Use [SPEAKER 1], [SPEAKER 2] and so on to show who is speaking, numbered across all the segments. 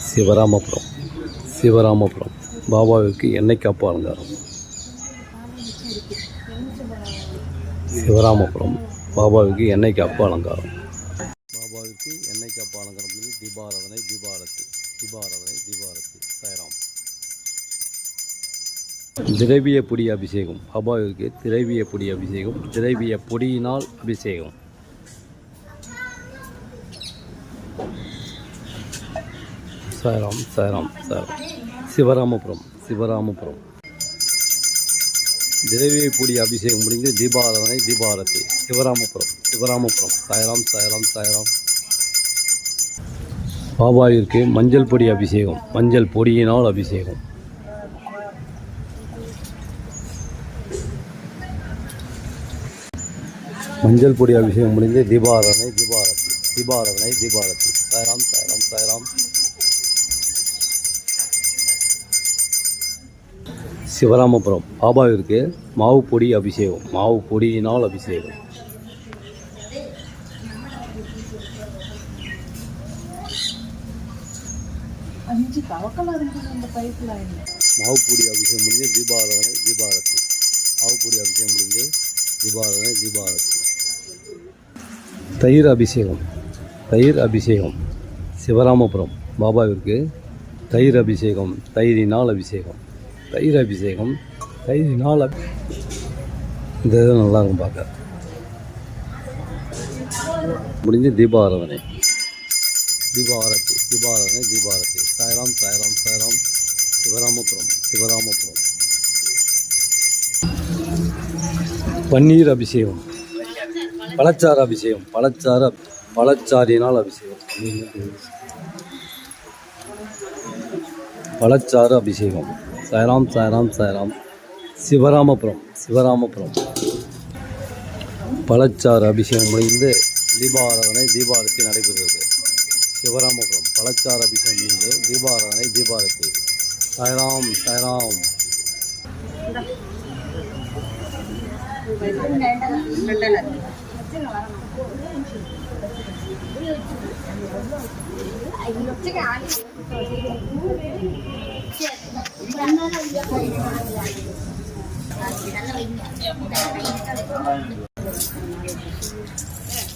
[SPEAKER 1] சிவராமபுரம் சிவராமபுரம் பாபாவிற்கு எண்ணெய் காப்பு அலங்காரம். சிவராமபுரம் பாபாவுக்கு எண்ணெய் காப்பு அலங்காரம். பாபாவுக்கு எண்ணெய் காப்பு அலங்காரம் பண்ணி தீபாராதனை தீபாரத்தி தீபாராதனை தீபாரத்தி சாய்ராம். திரவிய பொடி அபிஷேகம். பாபாவிற்கு திரவிய பொடி அபிஷேகம். திரவிய பொடியினால் அபிஷேகம். சாய்ராம் சாய்ராம் சாய்ராம். சிவராமபுரம் சிவராமபுரம் திரவிய பொடி அபிஷேகம் முடிந்து தீபாராதனை தீபாரத்தி. சிவராமபுரம் சிவராமபுரம் சாய்ராம் சாய்ராம் சாய்ராம். பாபாவிற்கு மஞ்சள் பொடி அபிஷேகம். மஞ்சள் பொடியினால் அபிஷேகம். மஞ்சள் பொடி அபிஷேகம் முடிந்து தீபாராதனை தீபாரத்தி தீபாராதனை தீபாரத்தி. சாய்ராம் சாய்ராம் சாய்ராம். சிவராமபுரம் பாபாவிற்கு மாவு பொடி அபிஷேகம். மாவு பொடியினால் அபிஷேகம். மாவு பொடி அபிஷேகம் முடிந்து தீபாராதனை தீபாரத்தி. மாவு பொடி அபிஷேகம் முடிந்து தீபாராதனை தீபாரத்தி. தயிர் அபிஷேகம். தயிர் அபிஷேகம். சிவராமபுரம் பாபாவிற்கு தயிர் அபிஷேகம். தயிரினால் அபிஷேகம். தயிர் அபிஷேகம் தயிரினால் இந்த இது நல்லாயிருக்கும் பார்க்க. முடிஞ்சு தீபாராதனை தீபாரத்தி தீபாராதனை தீபாரத்தி. சாய்ராம் சாய்ராம் சாய்ராம். சிவராமபுரம் சிவராமபுரம். பன்னீர் அபிஷேகம். பழச்சாறு அபிஷேகம். பழச்சாறினால் அபிஷேகம். பழச்சாறு அபிஷேகம். சாய்ராம் சாய்ராம் சாய்ராம். சிவராமபுரம் சிவராமபுரம் பழச்சாறு அபிஷேகம் முடிந்து தீபாராதனை தீபாரத்தி நடைபெறுகிறது. சிவராமபுரம் பழச்சாறு அபிஷேகம் முடிந்து தீபாராதனை தீபாரத்தி. சாய்ராம் சாய்ராம்.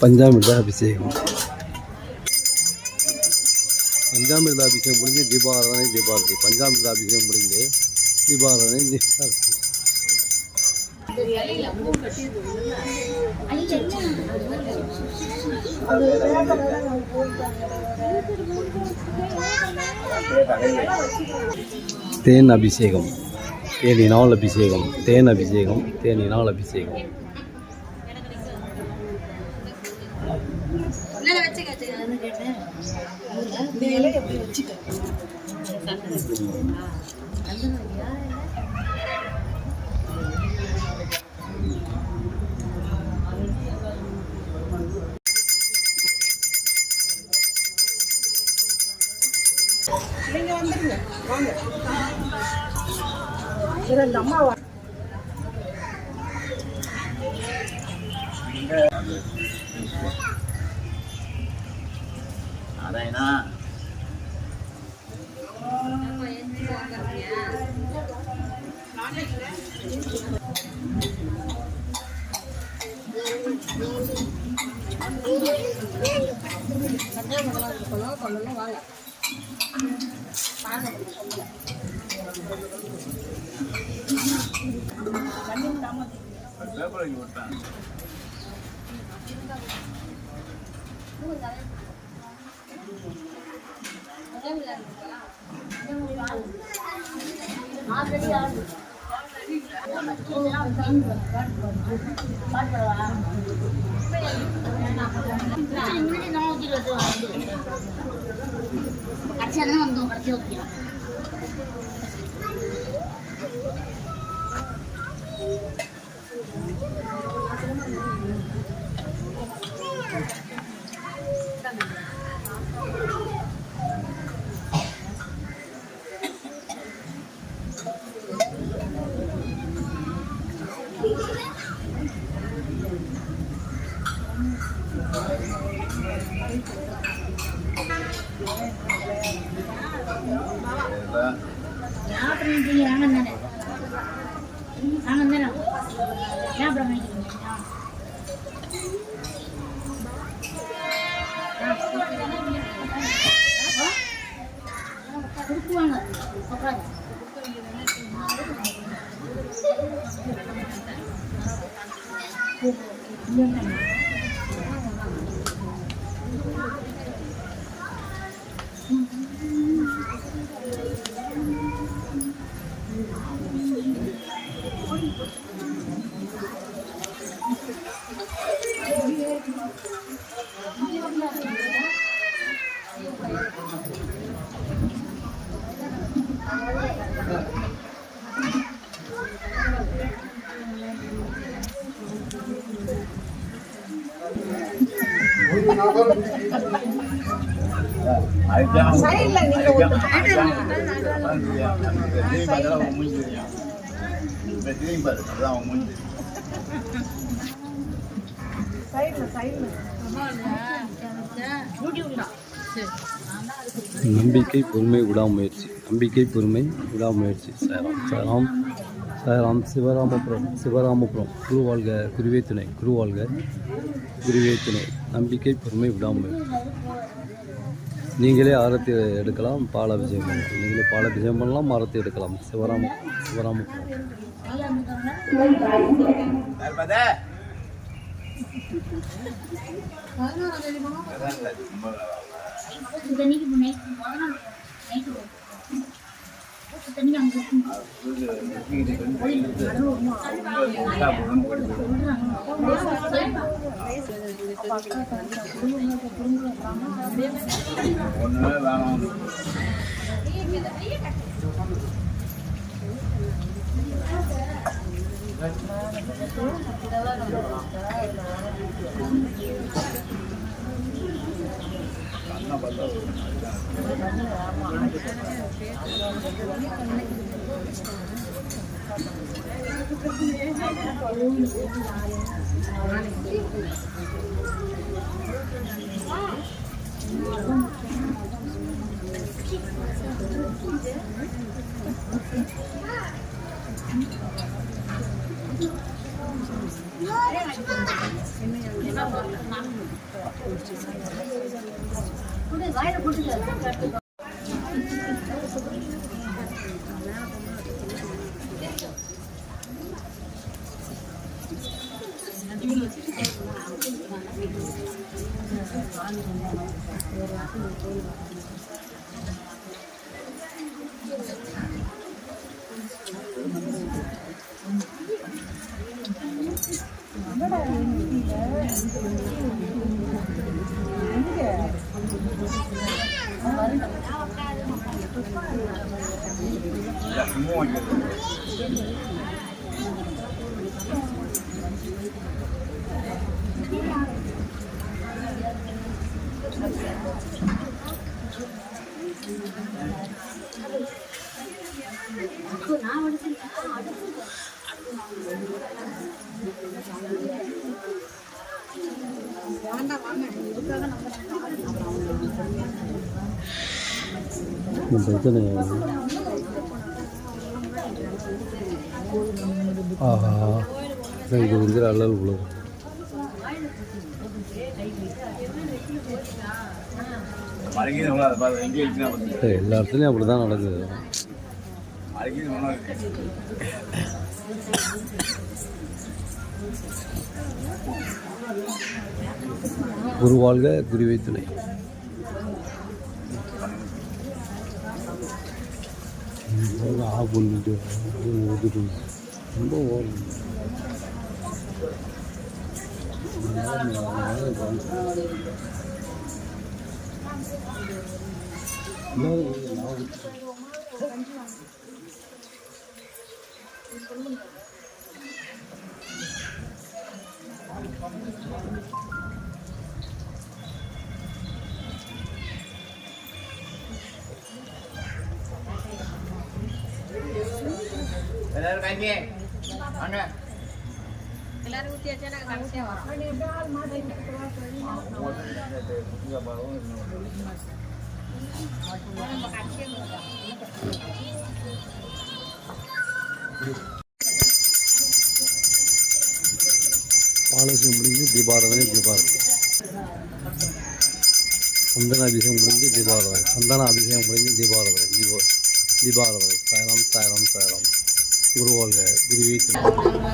[SPEAKER 1] பஞ்சாமிர்த அபிஷேகம். பஞ்சாமிர்த அபிஷேகம் முடிஞ்சு தீபாராதனை தீபாரத்தி. பஞ்சாமிர்த அபிஷேகம் முடிஞ்சு தீபாராதனை தீபாரத்தி. தேன் அபிஷேகம். தேனினால் அபிஷேகம். தேன் அபிஷேகம் தேனினால் அபிஷேகம்.
[SPEAKER 2] நீங்க வந்துருங்க வாங்க. இந்த அம்மாவா
[SPEAKER 3] அதானா
[SPEAKER 2] வாங்க. சைடுல நீங்க ஒரு சைடுல
[SPEAKER 1] நம்பிக்கை பொறுமை விடாமுயற்சி. நம்பிக்கை பொறுமை விடாமுயற்சி. சாய்ராம் சாய்ராம் சாய்ராம். சிவராமபுரம் குரு வாழ்க குருவே துணை. குரு வாழ்க குருவே துணை. நம்பிக்கை பொறுமை விடாமுயற்சி. நீங்களே ஆரத்தி எடுக்கலாம், பாலாபிஷேகம் பண்ணலாம். நீங்களே பாலாபிஷேகம் பண்ணலாம், ஆரத்தி எடுக்கலாம். சிவராமபுரம். ஆஹா, இது வந்து அல்லல் உலகம். எல்லா இடத்துலையும் அப்படி தான் நடக்குது. குரு வாழ்க குருவே துணை. பண்ணிட்டு ரொம்ப ஓடும்.
[SPEAKER 3] எல்லாரும் கைங்க வாங்க.
[SPEAKER 2] எல்லாரும் ஊத்தியாச்சா நாங்க கடைசியா வரோம்.
[SPEAKER 1] தீபாராதனை தீபாரதி. சந்தன அபிஷேகம் முடிஞ்சு தீபாராதனை. சந்தன அபிஷேகம் முடிஞ்சு தீபாராதனை. தீபாராதனை. சாய்ராம் சாய்ராம் சாய்ராம். குருவாழ்க குருவே துணை.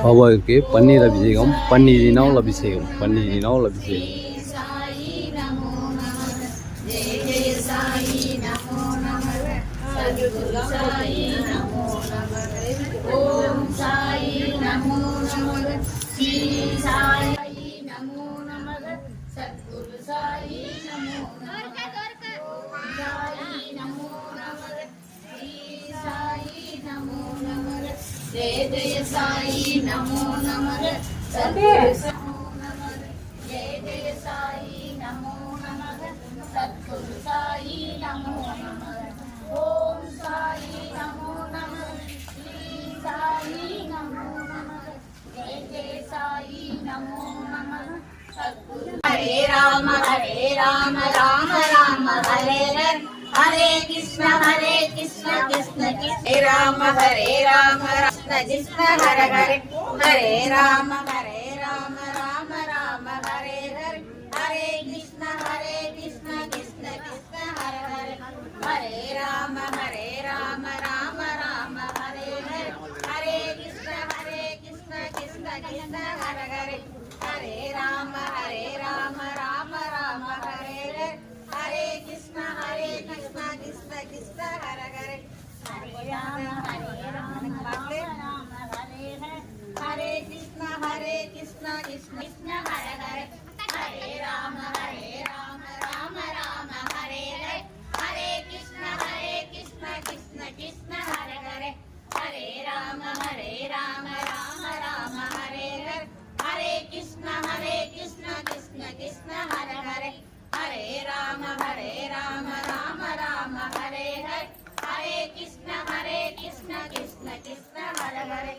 [SPEAKER 1] பாபாவிற்கு பன்னீர் அபிஷேகம், பன்னீரினால் அபிஷேகம், பன்னீரினால் அபிஷேகம்.
[SPEAKER 4] ஓம் சாயி நமோ நமக. ஸ்ரீ சாயி நமோ நமக. சத்குரு சாயி நமோ நமக. சாயி நமோ நமக. ஸ்ரீ சாயி நமோ நமக. ஜெய ஜெய சாயி நமோ நமக. சத்குரு நமோ நமக. ஜெய ஜெய சாயி நமோ நமக. சத்குரு சாயி நமோ நமக. ஓம் சாயி நமோ நமக. சாயி நமோ நமக. ஜெய ஜெய சாயி நமோ நமக. சத்குரு. ஹரே ராம ராம ராம ஹரே ஹரே. ஹரே கிருஷ்ண கிருஷ்ண கிருஷ்ண ஹரே ராம கிருஷ்ண கிருஷ்ண ஹர ஹரே. ஹரே ராம ராம ராம ஹரே ஹரே. ஹரே கிருஷ்ண கிருஷ்ண கிருஷ்ண ஹர ஹரே. ஹரே ராம ராம ராம ஹரே ஹரே. ஹரே கிருஷ்ண கிருஷ்ண கிருஷ்ண ஹர ஹரே. ஹரே ராம ராம ராம ஹரே ஹரே. ஹரே கிருஷ்ண கிருஷ்ண கிருஷ்ண ஹர ஹரே. ஹரே ராம ராம ராம ஹரே ஹரே. ஹரே கிருஷ்ண கிருஷ்ண கிருஷ்ண ஹர ஹரே. ஹரே ராம ராம ராம ஹரே ஹரே. ஹரே கிருஷ்ண கிருஷ்ண கிருஷ்ண ஹர ஹரே. ஹரே ராம ராம ராம ஹரே ஹரே. ஹரே கிருஷ்ண கிருஷ்ண கிருஷ்ண ஹர ஹரே. ஹரே ராம ராம ராம ஹரே ஹரே. ஹரே கிருஷ்ண கிருஷ்ண கிருஷ்ண ஹர ஹரே.